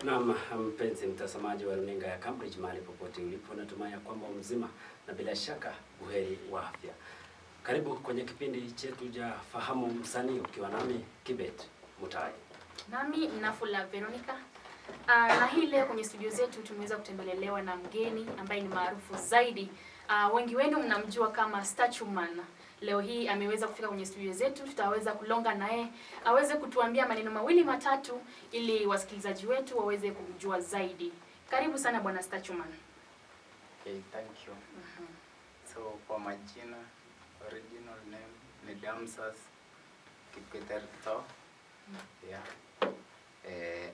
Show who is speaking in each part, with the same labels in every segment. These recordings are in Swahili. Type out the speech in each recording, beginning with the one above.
Speaker 1: Naam, mpenzi mtazamaji wa runinga ya Cambridge mahali popote ulipo, natumai kwamba mzima na bila shaka buheri wa afya. Karibu kwenye kipindi chetu cha Fahamu Msanii ukiwa nami Kibet Mutai.
Speaker 2: Nami Nafula Veronica. Na hii leo kwenye studio zetu tumeweza kutembelelewa na mgeni ambaye ni maarufu zaidi. Wengi wenu mnamjua kama Statue Man. Leo hii ameweza kufika kwenye studio zetu, tutaweza kulonga naye aweze kutuambia maneno mawili matatu ili wasikilizaji wetu waweze kumjua zaidi. Karibu sana bwana Statue Man.
Speaker 3: Okay, thank you. So kwa majina, original name ni Damsas Kipketerto. Yeah.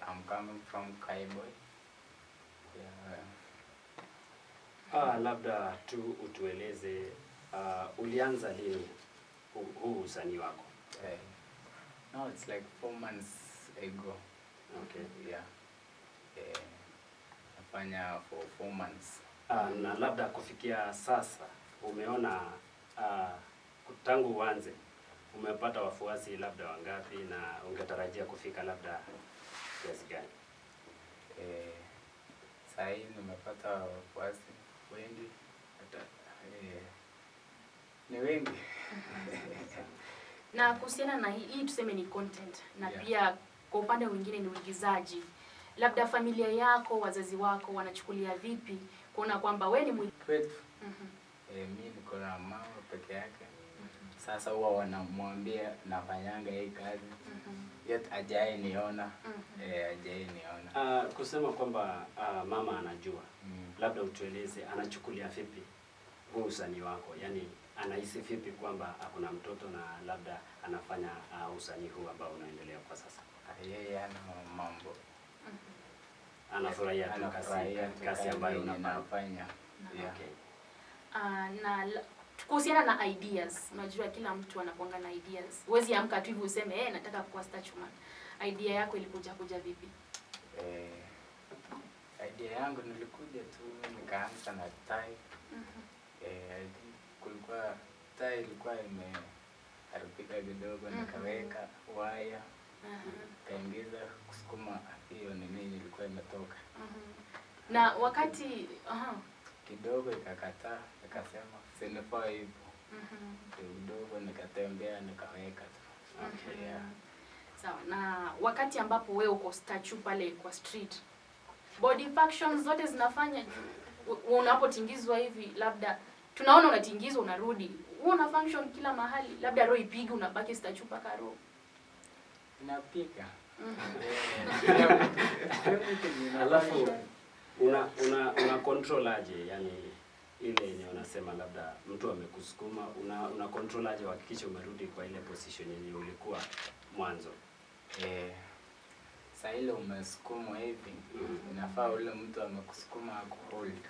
Speaker 3: I'm coming from Kaiboy. Yeah.
Speaker 1: Labda tu utueleze ulianza lini huu usanii wako?
Speaker 3: No, it's like 4 months ago.
Speaker 1: Okay.
Speaker 3: Yeah. Nafanya for 4 months.
Speaker 1: Na labda kufikia sasa umeona tangu uanze umepata wafuasi labda wangapi na ungetarajia kufika labda kiasi gani?
Speaker 3: Sasa hivi nimepata wafuasi wengi hata ni wengi.
Speaker 2: Na kuhusiana na hii tuseme ni content na
Speaker 3: Yeah.
Speaker 2: Pia kwa upande mwingine ni uigizaji. Labda familia yako, wazazi wako wanachukulia vipi kuona kwamba wewe ni
Speaker 3: Kwetu. Mimi niko na mama peke yake. Sasa huwa wanamwambia nafanyanga hii kazi. Yet ajai niona. Ajai niona.
Speaker 1: Kusema kwamba mama anajua. Labda utueleze anachukulia vipi huu usanii wako? Yaani anahisi vipi kwamba hakuna mtoto na labda anafanya usanii huu ambao unaendelea kwa sasa?
Speaker 3: Yeye ana mambo.
Speaker 1: Anafurahia tu kazi ambayo
Speaker 3: unafanya. Yeah.
Speaker 1: Okay.
Speaker 2: na kuhusiana na ideas, unajua kila mtu anakuanga na ideas. Huwezi amka tu hivi useme nataka kuwa Statue Man. Idea yako ilikuja vipi?
Speaker 3: Idea yangu nilikuja tu nikaanza na tie. Kulikuwa tie ilikuwa imeharibika kidogo, nikaweka waya. Kaingiza kusukuma hiyo nini ilikuwa imetoka.
Speaker 2: Na wakati
Speaker 3: kidogo ikakataa, nikasema sinifaa hivyo. Kidogo nikatembea nikaweka tu.
Speaker 1: Okay.
Speaker 3: Yeah.
Speaker 2: Sawa. Na wakati ambapo wewe uko statue pale kwa street, body functions zote zinafanya unapotingizwa hivi, labda tunaona unatingizwa unarudi. Wewe una function kila mahali, labda roho ipige unabaki statue paka roho.
Speaker 3: Inapiga.
Speaker 1: Alafu una control aje, yani ile yenye unasema labda mtu amekusukuma, una control aje uhakikishe umerudi kwa ile position yenye ulikuwa mwanzo?
Speaker 3: Sasa ile umesukuma hivi, inafaa ule mtu amekusukuma akuhold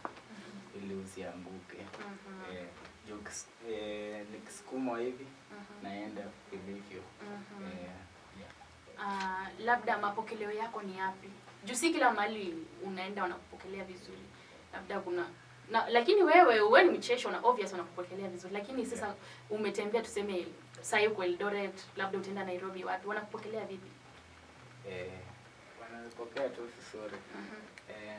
Speaker 3: ili usianguke. Nikisukuma hivi naenda vilivyo.
Speaker 2: Labda mapokeleo yako ni yapi? Juu si kila mahali unaenda wanakupokelea vizuri. Labda kuna lakini wewe ni mchesho na obvious wanakupokelea vizuri. Lakini sasa umetembea tuseme sasa uko Eldoret, labda utaenda Nairobi, watu wanakupokelea vipi?
Speaker 3: Wanapokea tu vizuri.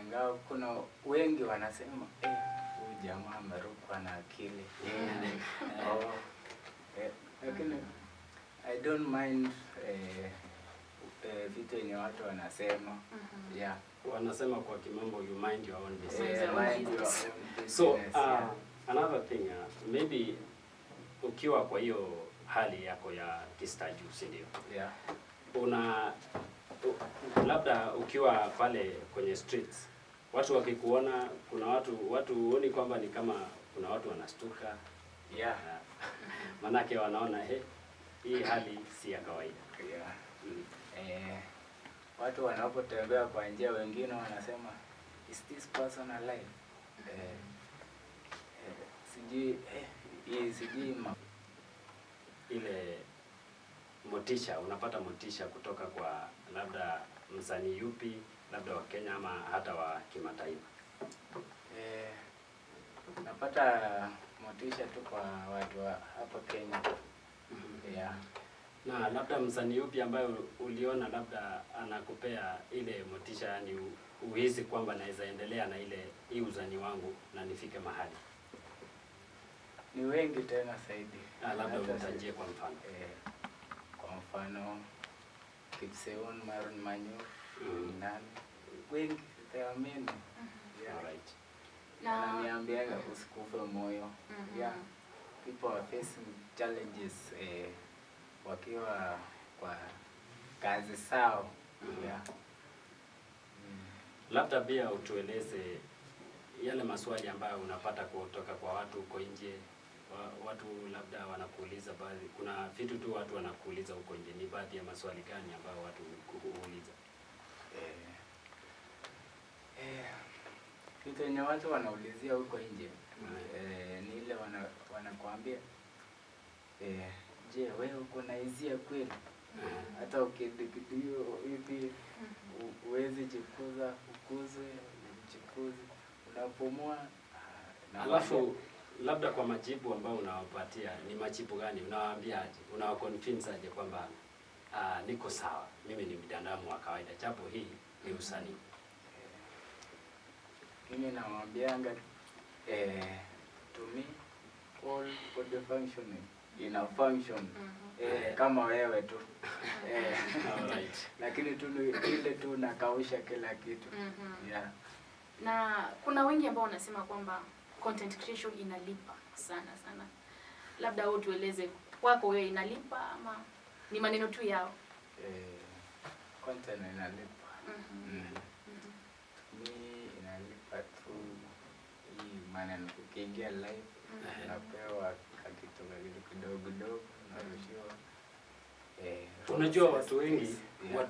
Speaker 3: Ngao kuna wengi wanasema huyu jamaa amerukwa na akili. Lakini I don't mind vitu yenye watu wanasema. Yeah.
Speaker 1: Wanasema kwa kimombo you mind your own business.
Speaker 3: Mind your own business.
Speaker 1: So another thing, maybe ukiwa kwa hiyo hali yako ya kistaju, si ndio?
Speaker 3: Yeah.
Speaker 1: Labda ukiwa pale kwenye streets, watu wakikuona, kuna watu huoni kwamba ni kama kuna watu wanastuka?
Speaker 3: Yeah.
Speaker 1: Manake wanaona hii hali si ya kawaida.
Speaker 3: Yeah. Watu wanapotembea kwa njia wengine wanasema is this person alive? Sijui
Speaker 1: ile motisha, unapata motisha kutoka kwa labda msanii yupi, labda wa Kenya ama hata wa kimataifa?
Speaker 3: Napata motisha tu kwa watu wa hapa Kenya. Yeah.
Speaker 1: Na labda msanii upi ambayo uliona labda anakupea ile motisha, yani uhisi kwamba naweza endelea na hii uzani wangu na nifike mahali?
Speaker 3: Ni wengi tena zaidi.
Speaker 1: Labda utajie kwa mfano.
Speaker 3: Kwa mfano Kipseon, Maron Manyo, nani? Wengi, there are many. Yeah.
Speaker 1: Alright.
Speaker 3: Na niambiaga usikufe moyo. Yeah. People are facing challenges wakiwa kwa kazi sao. Yeah.
Speaker 1: Labda pia utueleze yale maswali ambayo unapata kutoka kwa watu huko nje. Watu labda wanakuuliza baadhi, kuna vitu tu watu wanakuuliza huko nje, ni baadhi ya maswali gani ambayo watu huuliza?
Speaker 3: Vitu yenye watu wanaulizia huko nje ni ile wanakuambia je, wewe uko na hisia kweli? Hata ukidikidio hivi uwezi jikuza, ukuzwe, jikuze, unapumua.
Speaker 1: Alafu labda kwa majibu ambayo unawapatia, ni majibu gani? Unawaambiaje? Unawaconvince aje kwamba niko sawa, mimi ni binadamu wa kawaida, japo hii ni usanii?
Speaker 3: Mimi nawaambianga to me all body functioning ina function kama wewe tu.
Speaker 1: Alright.
Speaker 3: Lakini tu ile tu nakausha kila kitu. Yeah.
Speaker 2: Na kuna wengi ambao wanasema kwamba content creation inalipa sana sana. Labda wewe tueleze kwako wewe inalipa ama ni maneno tu yao?
Speaker 3: Content inalipa. Mimi inalipa tu hii maneno ukiingia live unapewa kitu kidogo unarushiwa.
Speaker 1: Unajua watu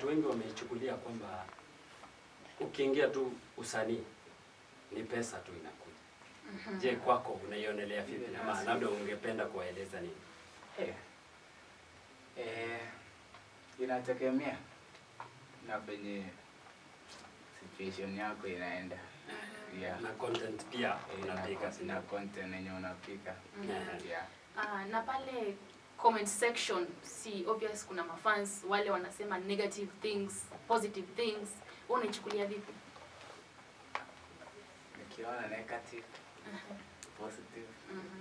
Speaker 1: wengi wameichukulia kwamba ukiingia tu usanii ni pesa tu inakuja. Je, kwako unaionelea vipi? Ama labda ungependa kuwaeleza nini?
Speaker 3: Inategemea na penye situation yako inaenda. Yeah.
Speaker 1: Na content pia unapika,
Speaker 3: na content yenye unapika. Yeah.
Speaker 2: Na pale comment section, si obvious kuna mafans wale wanasema negative things, positive things. Wewe unaichukulia vipi?
Speaker 3: Nikiona negative, positive,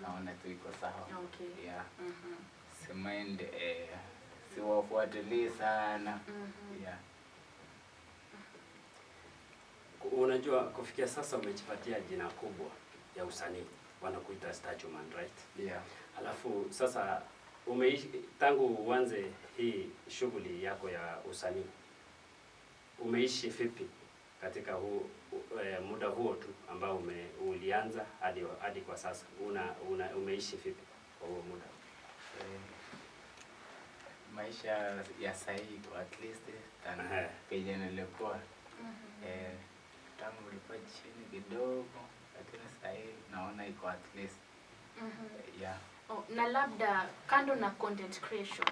Speaker 3: naona tu iko sawa.
Speaker 2: Okay.
Speaker 3: Yeah. Si mind si wafuatilie sana. Yeah.
Speaker 1: Unajua kufikia sasa umejipatia jina kubwa ya usanii, wanakuita Statuman, right?
Speaker 3: Yeah.
Speaker 1: Alafu sasa tangu uanze hii shughuli yako ya usanii, umeishi vipi katika muda huo tu ambao ulianza hadi kwa sasa? Umeishi vipi kwa huo muda?
Speaker 3: Maisha ya sahi kwa at least tana penye nilikuwa tangu nilikuwa chini kidogo, lakini sahi naona iko at least. Yeah.
Speaker 2: Na labda kando na content creation,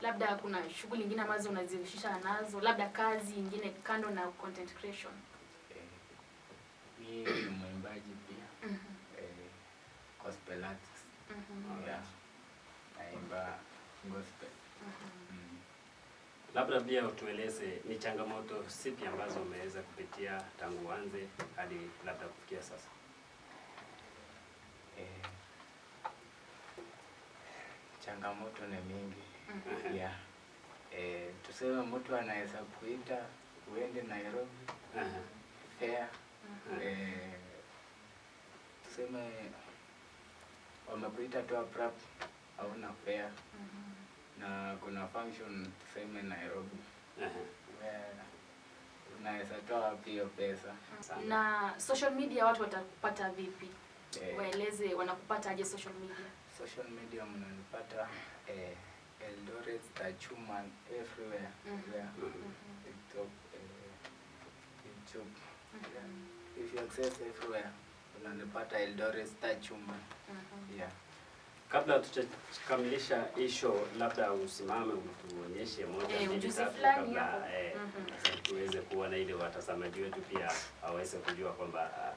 Speaker 2: labda kuna shughuli nyingine ambazo unazihusisha nazo, labda kazi nyingine kando na content creation?
Speaker 3: Mimi ni mwimbaji pia. Gospel artist. Yeah. Naimba gospel.
Speaker 1: Labda pia utueleze ni changamoto zipi ambazo umeweza kupitia tangu uanze hadi labda kufikia sasa?
Speaker 3: Changamoto ni mingi. Yeah. Tuseme mtu anaweza kuita uende Nairobi. Fair. Tuseme wamekuita tu prep hauna fair. Na kuna function tuseme Nairobi. Unaweza toa hiyo pesa.
Speaker 2: Na social media watu watapata vipi? Waeleze wanakupata aje social media?
Speaker 3: Social media mnanipata Eldoret Statuman everywhere. TikTok, YouTube. If you access everywhere unanipata Eldoret Statuman. Yeah.
Speaker 1: Kabla tutakamilisha hii show, labda usimame utuonyeshe moja
Speaker 2: ujuzi fulani
Speaker 1: kabla tuweze kuona ile watazamaji wetu pia waweze kujua kwamba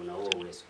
Speaker 1: una huo uwezo.